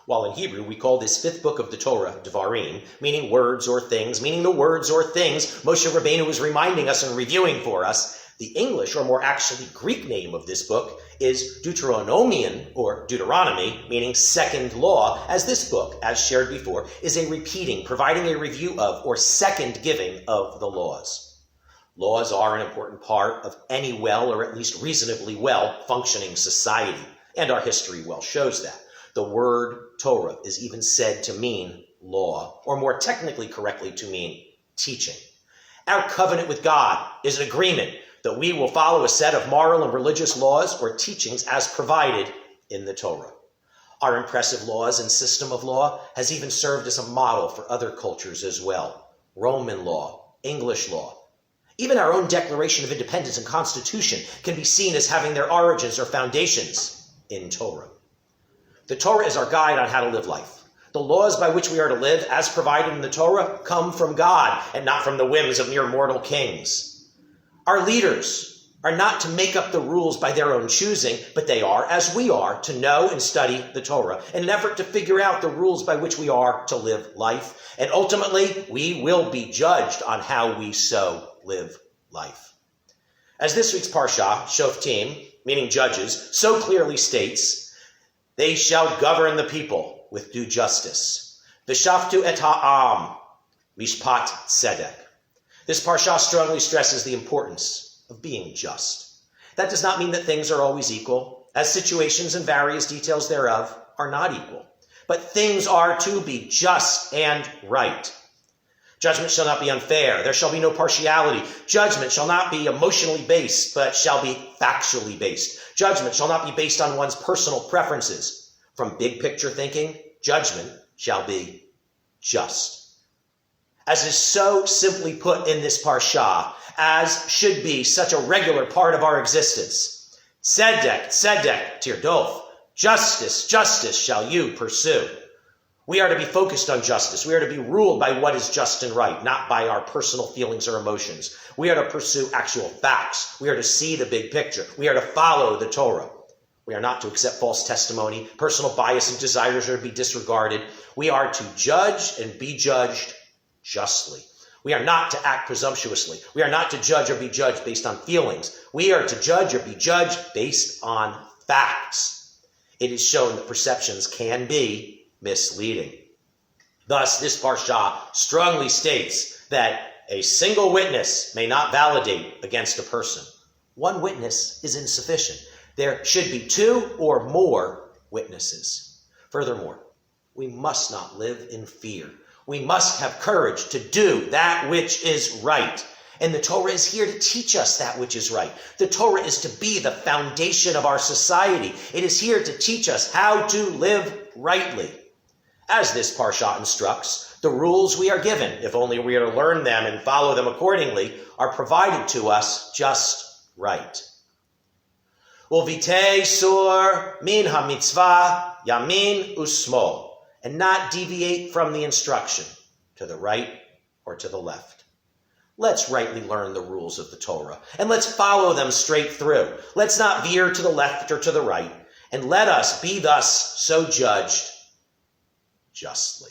While in Hebrew we call this fifth book of the Torah Devarim, meaning words or things, meaning the words or things Moshe Rabbeinu is reminding us and reviewing for us, the English, or more actually Greek name of this book, is Deuteronomian, or Deuteronomy, meaning second law, as this book, as shared before, is a repeating, providing a review of, or second giving of the laws. Laws are an important part of any well, or at least reasonably well, functioning society, and our history well shows that. The word Torah is even said to mean law, or more technically correctly to mean teaching. Our covenant with God is an agreement that we will follow a set of moral and religious laws or teachings as provided in the Torah. Our impressive laws and system of law has even served as a model for other cultures as well. Roman law, English law, even our own Declaration of Independence and Constitution can be seen as having their origins or foundations in Torah. The Torah is our guide on how to live life. The laws by which we are to live, as provided in the Torah, come from God and not from the whims of mere mortal kings. Our leaders are not to make up the rules by their own choosing, but they are, as we are, to know and study the Torah in an effort to figure out the rules by which we are to live life. And ultimately, we will be judged on how we so live life. As this week's Parsha, Shoftim, meaning judges, so clearly states, they shall govern the people with due justice. V'shaftu et ha'am, mishpat tzedek. This parsha strongly stresses the importance of being just. That does not mean that things are always equal, as situations and various details thereof are not equal. But things are to be just and right. Judgment shall not be unfair. There shall be no partiality. Judgment shall not be emotionally based, but shall be factually based. Judgment shall not be based on one's personal preferences. From big picture thinking, judgment shall be just. As is so simply put in this parsha, as should be such a regular part of our existence. Tzedek, tzedek, tirdof. Justice, justice shall you pursue. We are to be focused on justice. We are to be ruled by what is just and right, not by our personal feelings or emotions. We are to pursue actual facts. We are to see the big picture. We are to follow the Torah. We are not to accept false testimony. Personal bias and desires are to be disregarded. We are to judge and be judged justly. We are not to act presumptuously. We are not to judge or be judged based on feelings. We are to judge or be judged based on facts. It is shown that perceptions can be misleading. Thus, this parsha strongly states that a single witness may not validate against a person. One witness is insufficient. There should be two or more witnesses. Furthermore, we must not live in fear. We must have courage to do that which is right. And the Torah is here to teach us that which is right. The Torah is to be the foundation of our society. It is here to teach us how to live rightly. As this parsha instructs, the rules we are given, if only we are to learn them and follow them accordingly, are provided to us just right. Uvitei sur min ha-mitzvah yamin usmol, and not deviate from the instruction to the right or to the left. Let's rightly learn the rules of the Torah, and let's follow them straight through. Let's not veer to the left or to the right, and let us be thus so judged justly.